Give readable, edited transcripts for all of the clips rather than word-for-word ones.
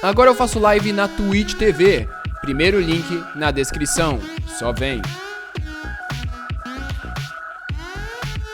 Agora eu faço live na Twitch TV. Primeiro link na descrição. Só vem.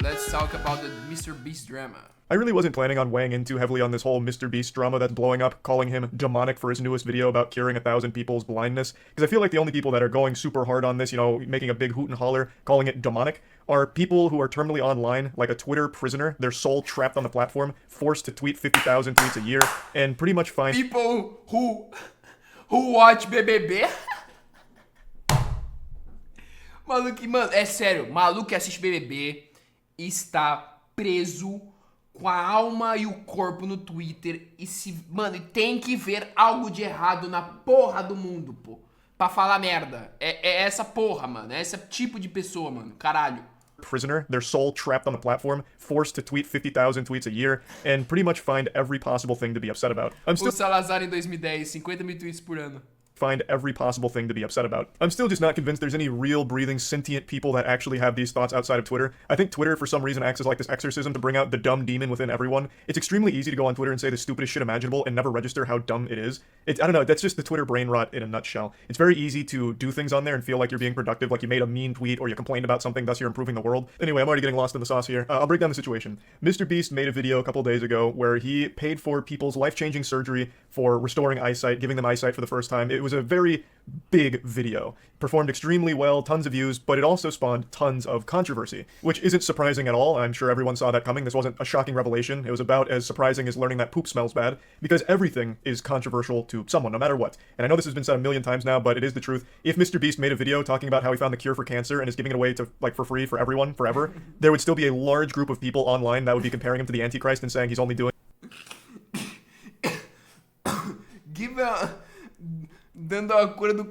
Let's talk about the MrBeast drama. I really wasn't planning on weighing in too heavily on this whole MrBeast drama that's blowing up, calling him demonic for his newest video about curing 1,000 people's blindness, because I feel like the only people that are going super hard on this, you know, making a big hoot and holler, calling it demonic, are people who are terminally online, like a Twitter prisoner, their soul trapped on the platform, forced to tweet 50,000 tweets a year, and pretty much find people who watch BBB. Maluco, mano, é sério, maluco que assiste BBB está preso com a alma e o corpo no Twitter e mano, tem que ver algo de errado na porra do mundo, pô. Pra falar merda. É essa porra, mano. É esse tipo de pessoa, mano. Caralho. Prisoner, their soul trapped on the platform, forced to tweet 50,000 tweets a year, and pretty much find every possible thing to be upset about. O Salazar em 2010, 50 mil tweets por ano. Find every possible thing to be upset about. I'm still just not convinced there's any real, breathing, sentient people that actually have these thoughts outside of Twitter. I think Twitter, for some reason, acts as like this exorcism to bring out the dumb demon within everyone. It's extremely easy to go on Twitter and say the stupidest shit imaginable and never register how dumb it is. I don't know, that's just the Twitter brain rot in a nutshell. It's very easy to do things on there and feel like you're being productive, like you made a mean tweet or you complained about something, thus you're improving the world. Anyway, I'm already getting lost in the sauce here. I'll break down the situation. MrBeast made a video a couple days ago where he paid for people's life-changing surgery for restoring eyesight, giving them eyesight for the first time. It was a very big video. Performed extremely well, tons of views, but it also spawned tons of controversy, which isn't surprising at all. I'm sure everyone saw that coming. This wasn't a shocking revelation. It was about as surprising as learning that poop smells bad, because everything is controversial to someone, no matter what. And I know this has been said a million times now, but it is the truth. If MrBeast made a video talking about how he found the cure for cancer and is giving it away to, like, for free for everyone, forever, there would still be a large group of people online that would be comparing him to the Antichrist and saying he's only doing dando a cura do...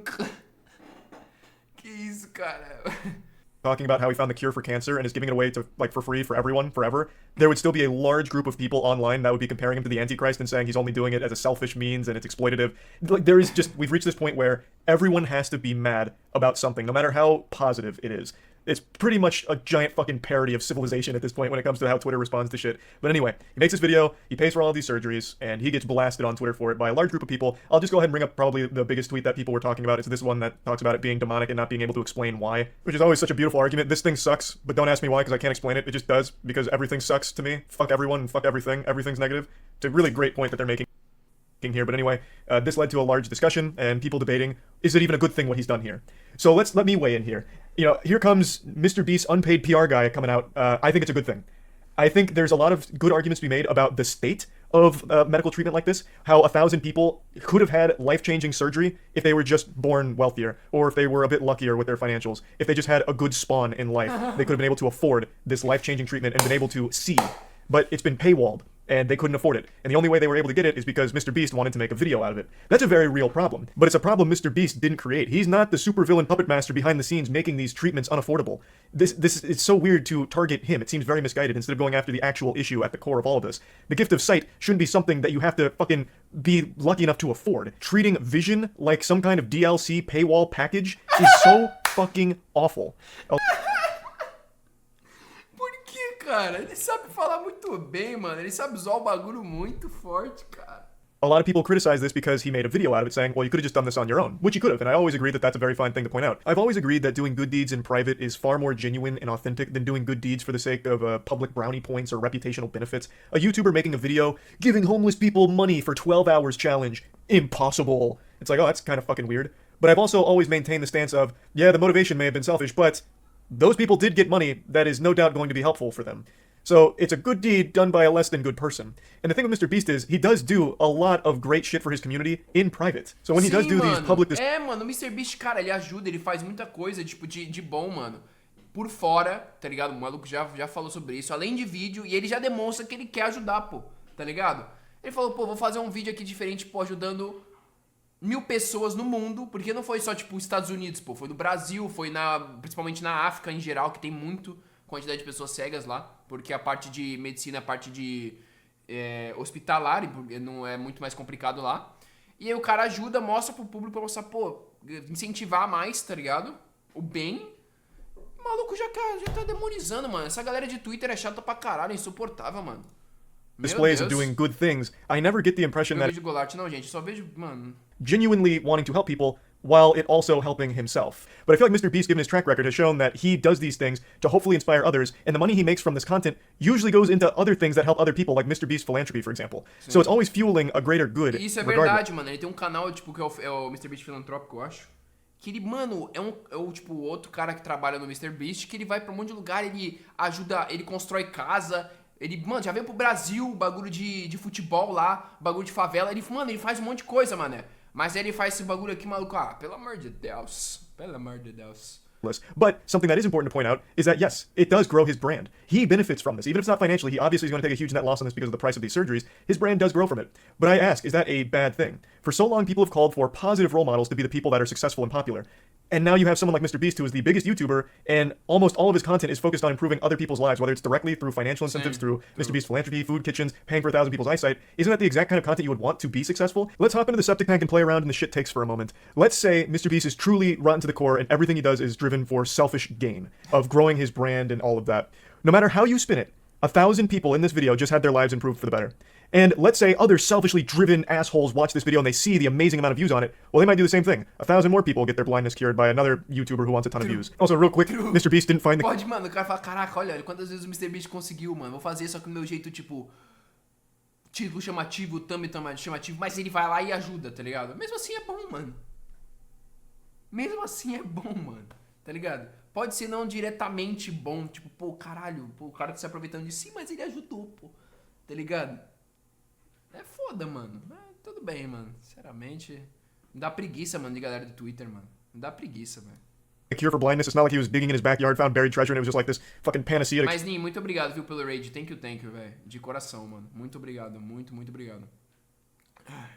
Que isso, cara? Talking about how he found the cure for cancer and is giving it away to, like, for free for everyone, forever, there would still be a large group of people online that would be comparing him to the Antichrist and saying he's only doing it as a selfish means and it's exploitative. Like, there is just, we've reached this point where everyone has to be mad about something, no matter how positive it is. It's pretty much a giant fucking parody of civilization at this point when it comes to how Twitter responds to shit. But anyway, he makes this video, he pays for all of these surgeries, and he gets blasted on Twitter for it by a large group of people. I'll just go ahead and bring up probably the biggest tweet that people were talking about. It's this one that talks about it being demonic and not being able to explain why, which is always such a beautiful argument. This thing sucks, but don't ask me why because I can't explain it. It just does, because everything sucks to me. Fuck everyone and fuck everything. Everything's negative. It's a really great point that they're making here, but anyway, this led to a large discussion and people debating, is it even a good thing what he's done here? So let me weigh in here. You know, here comes MrBeast's unpaid PR guy coming out. I think it's a good thing. I think there's a lot of good arguments to be made about the state of medical treatment like this, how 1,000 people could have had life-changing surgery if they were just born wealthier, or if they were a bit luckier with their financials, if they just had a good spawn in life, they could have been able to afford this life-changing treatment and been able to see. But it's been paywalled, and they couldn't afford it. And the only way they were able to get it is because MrBeast wanted to make a video out of it. That's a very real problem. But it's a problem MrBeast didn't create. He's not the supervillain puppet master behind the scenes making these treatments unaffordable. It's so weird to target him. It seems very misguided instead of going after the actual issue at the core of all of this. The gift of sight shouldn't be something that you have to fucking be lucky enough to afford. Treating vision like some kind of DLC paywall package is so fucking awful. Cara, ele sabe falar muito bem, mano. Ele sabe usar o bagulho muito forte, cara. A lot of people criticize this because he made a video out of it saying, well, you could have just done this on your own, which you could have, and I always agree that that's a very fine thing to point out. I've always agreed that doing good deeds in private is far more genuine and authentic than doing good deeds for the sake of public brownie points or reputational benefits. A YouTuber making a video, giving homeless people money for 12 hours challenge, impossible. It's like, oh, that's kind of fucking weird. But I've also always maintained the stance of, yeah, the motivation may have been selfish, but those people did get money that is no doubt going to be helpful for them. So it's a good deed done by a less than good person. And the thing with MrBeast is, he does do a lot of great shit for his community in private. So when he does do these public... mano, o MrBeast, cara, ele ajuda, ele faz muita coisa, tipo, de bom, mano. Por fora, tá ligado? O maluco já falou sobre isso, além de vídeo, e ele já demonstra que ele quer ajudar, pô, tá ligado? Ele falou, pô, vou fazer um vídeo aqui diferente, pô, ajudando 1.000 pessoas no mundo, porque não foi só, tipo, os Estados Unidos, pô, foi no Brasil, foi principalmente na África em geral, que tem muito quantidade de pessoas cegas lá, porque a parte de medicina, a parte de hospitalar, não é muito mais complicado lá. E aí o cara ajuda, mostra pro público pra mostrar, pô, incentivar mais, tá ligado? O bem. O maluco já tá demonizando, mano. Essa galera de Twitter é chata pra caralho, é insuportável, mano. displays of doing good things, I never get the impression Eu that vejo Golart, não, gente. Eu só vejo, mano... genuinely wanting to help people while it also helping himself. But I feel like MrBeast, given his track record, has shown that he does these things to hopefully inspire others, and the money he makes from this content usually goes into other things that help other people, like MrBeast philanthropy, for example. So it's always fueling a greater good. Isso é regardless. verdade, mano. Ele tem um canal, tipo, que é o MrBeast Filantrópico, eu acho. Que ele, mano, é o tipo, outro cara que trabalha no MrBeast, que ele vai pra um monte de lugar, ele ajuda, ele constrói casa, ele, mano, já veio pro Brasil, bagulho de futebol lá, bagulho de favela, ele, mano, ele faz um monte de coisa, mané. Mas aí ele faz esse bagulho aqui, maluco, pelo amor de Deus, pelo amor de Deus. But something that is important to point out is that, yes, it does grow his brand. He benefits from this. Even if it's not financially, he obviously is going to take a huge net loss on this because of the price of these surgeries. His brand does grow from it. But I ask, is that a bad thing? For so long, people have called for positive role models to be the people that are successful and popular. And now you have someone like MrBeast, who is the biggest YouTuber, and almost all of his content is focused on improving other people's lives, whether it's directly through financial incentives, through MrBeast philanthropy, food kitchens, paying for 1,000 people's eyesight. Isn't that the exact kind of content you would want to be successful? Let's hop into the septic tank and play around in the shit takes for a moment. Let's say MrBeast is truly rotten to the core, and everything he does is driven for selfish gain, of growing his brand and all of that. No matter how you spin it, 1,000 people in this video just had their lives improved for the better. And let's say other selfishly driven assholes watch this video and they see the amazing amount of views on it. Well, they might do the same thing. 1,000 more people get their blindness cured by another YouTuber who wants a ton of views. Also, real quick, MrBeast didn't find the... Pode, mano, o cara fala, caraca, olha quantas vezes o MrBeast conseguiu, mano. Vou fazer só que o meu jeito, tipo... título chamativo, thumb chamativo, mas ele vai lá e ajuda, tá ligado? Mesmo assim é bom, mano. Mesmo assim é bom, mano. Tá ligado? Pode ser não diretamente bom, tipo, pô, caralho, pô, o cara tá se aproveitando de si, mas ele ajudou, pô. Tá ligado? É foda, mano. Tudo bem, mano. Sinceramente, me dá preguiça, mano, de galera do Twitter, mano. Me dá preguiça, velho. A cure for blindness. It's not like he was digging in his backyard, found buried treasure, and it was just like this fucking panacea. Mas, Nin, muito obrigado, viu, pelo Rage. Thank you, velho. De coração, mano. Muito obrigado. Muito, muito obrigado.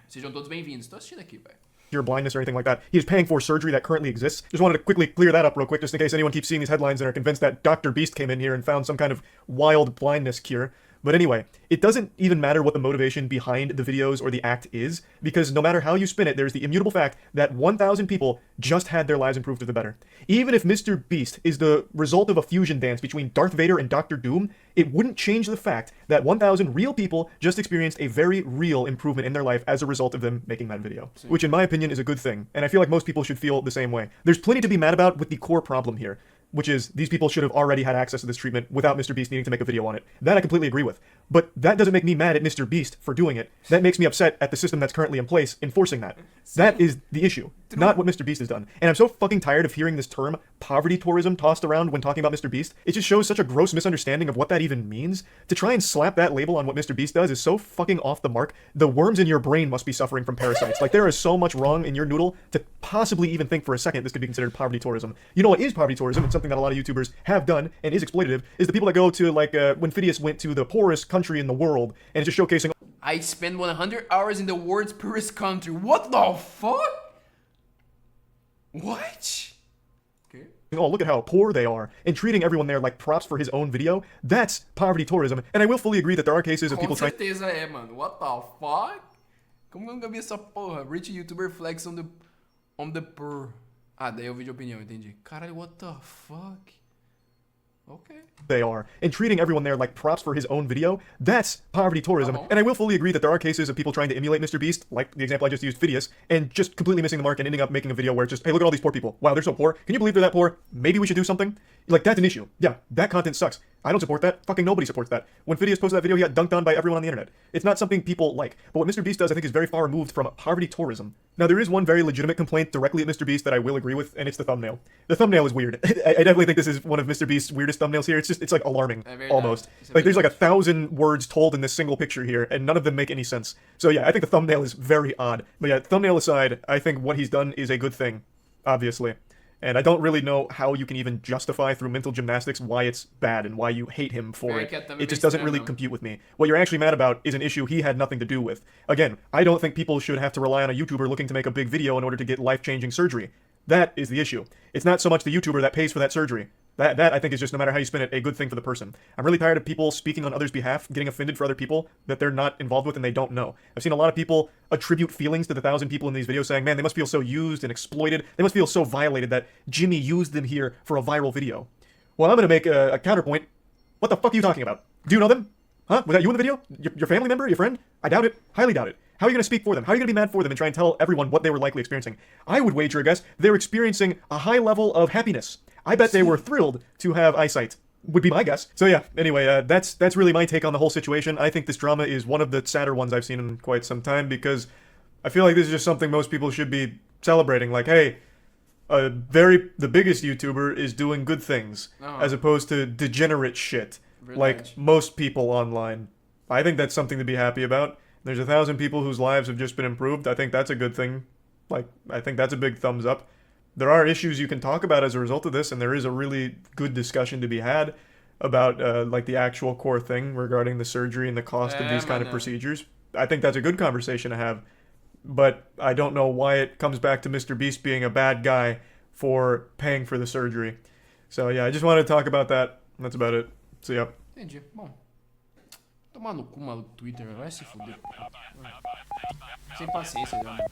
Sejam todos bem-vindos. Tô assistindo aqui, velho. Your blindness or anything like that. He is paying for surgery that currently exists. Just wanted to quickly clear that up real quick, just in case anyone keeps seeing these headlines and are convinced that Dr. Beast came in here and found some kind of wild blindness cure. But anyway, it doesn't even matter what the motivation behind the videos or the act is, because no matter how you spin it, there's the immutable fact that 1,000 people just had their lives improved for the better. Even if MrBeast is the result of a fusion dance between Darth Vader and Doctor Doom, it wouldn't change the fact that 1,000 real people just experienced a very real improvement in their life as a result of them making that video. Which in my opinion is a good thing, and I feel like most people should feel the same way. There's plenty to be mad about with the core problem here, which is these people should have already had access to this treatment without MrBeast needing to make a video on it. That I completely agree with. But that doesn't make me mad at MrBeast for doing it. That makes me upset at the system that's currently in place enforcing that. That is the issue, not what MrBeast has done. And I'm so fucking tired of hearing this term, poverty tourism, tossed around when talking about MrBeast. It just shows such a gross misunderstanding of what that even means. To try and slap that label on what MrBeast does is so fucking off the mark. The worms in your brain must be suffering from parasites. Like, there is so much wrong in your noodle to possibly even think for a second this could be considered poverty tourism. You know what is poverty tourism, and something that a lot of YouTubers have done and is exploitative, is the people that go to, like, when Phidias went to the poorest country in the world, and it's just showcasing... I spend 100 hours in the world's poorest country. What the fuck? What? Okay. Oh, look at how poor they are, and treating everyone there like props for his own video. That's poverty tourism, and I will fully agree that there are cases of people trying... Com certeza é, mano. What the fuck? Como eu nunca vi essa porra? Rich YouTuber flex on the poor. Ah, daí eu vi de opinião, entendi. Caralho, what the fuck? Okay. They are, and treating everyone there like props for his own video, that's poverty tourism. And I will fully agree that there are cases of people trying to emulate MrBeast, like the example I just used, Phidias, and just completely missing the mark and ending up making a video where it's just, hey, look at all these poor people. Wow, they're so poor. Can you believe they're that poor? Maybe we should do something? Like, that's an issue. Yeah, that content sucks. I don't support that. Fucking nobody supports that. When Phidias posted that video, he got dunked on by everyone on the internet. It's not something people like. But what MrBeast does, I think, is very far removed from poverty tourism. Now, there is one very legitimate complaint directly at MrBeast that I will agree with, and it's the thumbnail. The thumbnail is weird. I definitely think this is one of MrBeast's weirdest thumbnails here. It's like alarming, almost. Like, there's like 1,000 words told in this single picture here, and none of them make any sense. So yeah, I think the thumbnail is very odd. But yeah, thumbnail aside, I think what he's done is a good thing, obviously. And I don't really know how you can even justify through mental gymnastics why it's bad and why you hate him for it. It just doesn't really compute with me. What you're actually mad about is an issue he had nothing to do with. Again, I don't think people should have to rely on a YouTuber looking to make a big video in order to get life-changing surgery. That is the issue. It's not so much the YouTuber that pays for that surgery. That I think is just, no matter how you spin it, a good thing for the person. I'm really tired of people speaking on others' behalf, getting offended for other people that they're not involved with and they don't know. I've seen a lot of people attribute feelings to the 1,000 people in these videos saying, man, they must feel so used and exploited. They must feel so violated that Jimmy used them here for a viral video. Well, I'm going to make a counterpoint. What the fuck are you talking about? Do you know them? Huh? Was that you in the video? Your family member? Your friend? I doubt it. Highly doubt it. How are you going to speak for them? How are you going to be mad for them and try and tell everyone what they were likely experiencing? I would wager a guess they're experiencing a high level of happiness. I bet they were thrilled to have eyesight. Would be my guess. So yeah, anyway, that's really my take on the whole situation. I think this drama is one of the sadder ones I've seen in quite some time because I feel like this is just something most people should be celebrating. Like, hey, the biggest YouTuber is doing good things as opposed to degenerate shit like most people online. I think that's something to be happy about. There's 1,000 people whose lives have just been improved. I think that's a good thing. Like, I think that's a big thumbs up. There are issues you can talk about as a result of this, and there is a really good discussion to be had about like the actual core thing regarding the surgery and the cost of these kind of procedures. I think that's a good conversation to have, but I don't know why it comes back to MrBeast being a bad guy for paying for the surgery. So yeah, I just wanted to talk about that. That's about it. So yeah. Entendi. Bom, tomar no cu, maluco, Twitter, vai se fuder. Sem paciência, já, mano.